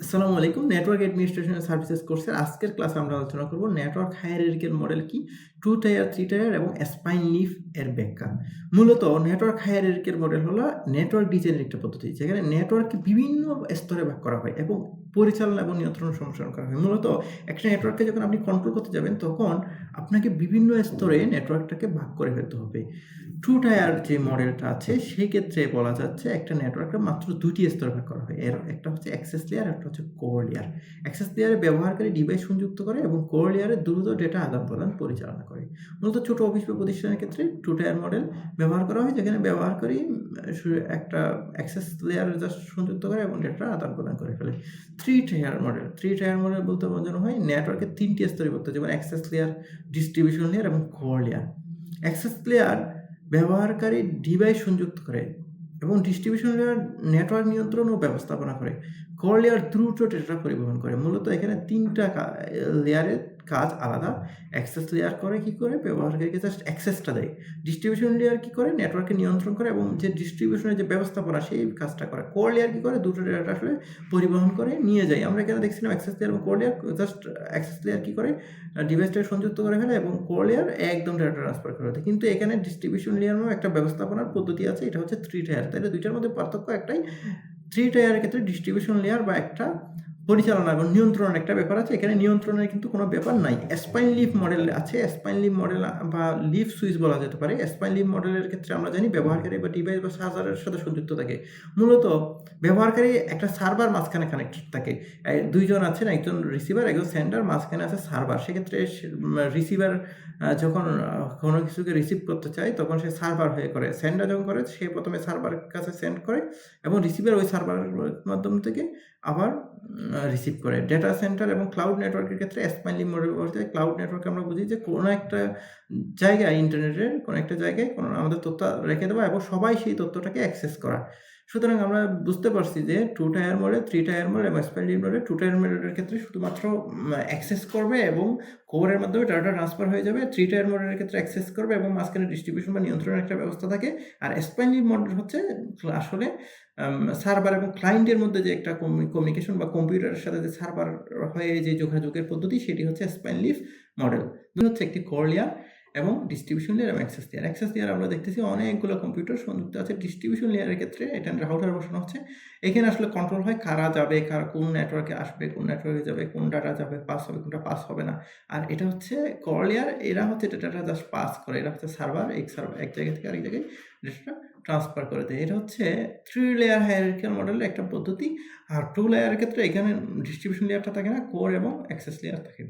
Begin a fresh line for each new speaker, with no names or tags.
আসসালামু আলাইকুম। Network administration services কোর্সের আজকের ক্লাসে আমরা আলোচনা করব নেটওয়ার্ক হায়ারার্কির মডেল কি, 2 টায়ার, 3 টায়ার এবং স্পাইন লিফ এর ব্যাখ্যা। মূলত নেটওয়ার্ক হায়ারার্কির মডেল হলো নেটওয়ার্ক ডিজাইনের একটা পদ্ধতি, যেখানে নেটওয়ার্ককে বিভিন্ন স্তরে ভাগ করা হয় এবং পরিচালনা এবং নিয়ন্ত্রণ সম্প্রসারণ করা হয়। মূলত একটা নেটওয়ার্ককে যখন আপনি কন্ট্রোল করতে যাবেন, তখন আপনাকে বিভিন্ন স্তরে নেটওয়ার্কটাকে ভাগ করে ফেলতে হবে। 2 টায়ার যে মডেলটা আছে, সেই ক্ষেত্রে বলা যাচ্ছে একটা নেটওয়ার্ককে মাত্র ২ টি স্তরে ভাগ করা হয়। এর একটা হচ্ছে অ্যাক্সেস লেয়ার, একটা হচ্ছে কোর লেয়ার। অ্যাক্সেস লেয়ারে ব্যবহারকারী ডিভাইস সংযুক্ত করে এবং কোর লেয়ারে দ্রুত ডেটা আদান-প্রদান পরিচালনা করে। মূলত ছোট অফিস বা প্রতিষ্ঠানের ক্ষেত্রে 2 টায়ার মডেল ব্যবহার করা হয়, যেখানে ব্যবহারকারী একটা অ্যাক্সেস লেয়ার জাস্ট সংযুক্ত করে এবং ডেটা আদান-প্রদান করে ফেলে। 3 টায়ার মডেল, 3 টায়ার মডেল বলতে বোঝানো হয় নেটওয়ার্কের ৩ টি স্তরে বিভক্ত, যেমন অ্যাক্সেস লেয়ার, ডিস্ট্রিবিউশন লেয়ার এবং কোর লেয়ার। অ্যাক্সেস লেয়ার ব্যবহারকারী ডিভাইস সংযুক্ত করে এবং ডিস্ট্রিবিউশন লেয়ার নেটওয়ার্ক নিয়ন্ত্রণ ও ব্যবস্থাপনা করে। কোর লেয়ার দ্রুত ডেটা পরিবহন করে। মূলত এখানে ৩টা লেয়ারের কাজ আলাদা। অ্যাক্সেস লেয়ার করে কি করে? ব্যবহারকারীকে জাস্ট অ্যাক্সেসটা দেয়। ডিস্ট্রিবিউশন লেয়ার কি করে? নেটওয়ার্ককে নিয়ন্ত্রণ করে এবং যে ডিস্ট্রিবিউশনের যে ব্যবস্থাপনা, সেই কাজটা করে। কোর লেয়ার কি করে? দুটো ডেটা আসলে পরিবহন করে নিয়ে যায়। আমরা এখানে দেখছিলাম অ্যাক্সেস লেয়ার এবং core layer. Just access layer কি করে? ডিভাইসটাকে সংযুক্ত করে ফেলে এবং কোর লেয়ার একদম ডেটা ট্রান্সফার করে দেয়। কিন্তু এখানে ডিস্ট্রিবিউশন লেয়ার নামেও একটা ব্যবস্থাপনার পদ্ধতি আছে। এটা হচ্ছে 3 টায়ার। তাইলে ২ টার মধ্যে পার্থক্য একটাই। 3 টায়ারের ক্ষেত্রে ডিস্ট্রিবিউশন লেয়ার বা একটা পরিচালনা এবং নিয়ন্ত্রণের একটা ব্যাপার আছে। এখানে নিয়ন্ত্রণের কিন্তু কোনো ব্যাপার নাই। স্পাইন লিফ মডেল আছে। স্পাইন লিফ মডেল বা লিফ সুইচ বলা যেতে পারে। স্পাইন লিফ মডেলের ক্ষেত্রে আমরা জানি ব্যবহারকারী বা ডিভাইস বা সার্ভারের সাথে সংযুক্ত থাকে। মূলত ব্যবহারকারী একটা সার্ভার মাঝখানে কানেক্টেড থাকে। ২ জন আছেন, একজন রিসিভার, একজন সেন্ডার, মাঝখানে আছে সার্ভার। সেক্ষেত্রে রিসিভার যখন কোনো কিছুকে রিসিভ করতে চায়, তখন সে সার্ভার হয়ে করে। সেন্ডার যখন করে, সে প্রথমে সার্ভারের কাছে সেন্ড করে এবং রিসিভার ওই সার্ভারের মাধ্যম থেকে আবার রিসিভ করে। ডেটা সেন্টার এবং ক্লাউড নেটওয়ার্কের ক্ষেত্রে স্পাইন লিফ মডেল বলতে ক্লাউড নেটওয়ার্কে আমরা বুঝি যে কোনো একটা জায়গায়, ইন্টারনেটের কোনো একটা জায়গায় আমাদের তথ্য রেখে দেওয়া এবং সবাই সেই তথ্যটাকে অ্যাক্সেস করা। সুতরাং আমরা বুঝতে পারছি যে 2 টায়ার মডেল, 3 টায়ার মডেল এবং স্পাইন লিফ মডেল 2 টায়ার মডেলের ক্ষেত্রে শুধুমাত্র অ্যাক্সেস করবে এবং কোরের মাধ্যমে ডাটা ট্রান্সফার হয়ে যাবে। 3 টায়ার মডেলের ক্ষেত্রে অ্যাক্সেস করবে এবং মাঝখানে ডিস্ট্রিবিউশন বা নিয়ন্ত্রণের একটা ব্যবস্থা থাকে। আর স্পাইন লিফ মডেল হচ্ছে আসলে সার্ভার এবং ক্লায়েন্টের মধ্যে যে একটা কমিউনিকেশন বা কম্পিউটারের সাথে যে সার্ভার হয়ে যে যোগাযোগের পদ্ধতি, সেটি হচ্ছে স্পাইন লিফ মডেল। হচ্ছে একটি কোর লেয়ার এবং ডিস্ট্রিবিউশন লেয়ার এবং অ্যাক্সেস লেয়ার। অ্যাক্সেস লেয়ার আমরা দেখতেছি অনেকগুলো কম্পিউটার সংযুক্ত আছে। ডিস্ট্রিবিউশন লেয়ারের ক্ষেত্রে এটা রাউটার বসানো হচ্ছে। এখানে আসলে কন্ট্রোল হয় কারা যাবে, কোন নেটওয়ার্কে আসবে, কোন নেটওয়ার্কে যাবে, কোন ডাটা যাবে, পাস হবে, কোনটা পাস হবে না। আর এটা হচ্ছে কোর লেয়ার। এরা হচ্ছে ডাটাটা জাস্ট পাস করে। এরা হচ্ছে সার্ভার, এক জায়গা থেকে আরেক জায়গায় ডেটাটা ট্রান্সফার করে দেয়। এটা হচ্ছে 3 লেয়ার হায়ারার্কিক্যাল মডেলের একটা পদ্ধতি। আর 2 লেয়ারের ক্ষেত্রে এখানে ডিস্ট্রিবিউশন লেয়ারটা থাকে না, কোর এবং অ্যাক্সেস লেয়ার থাকে।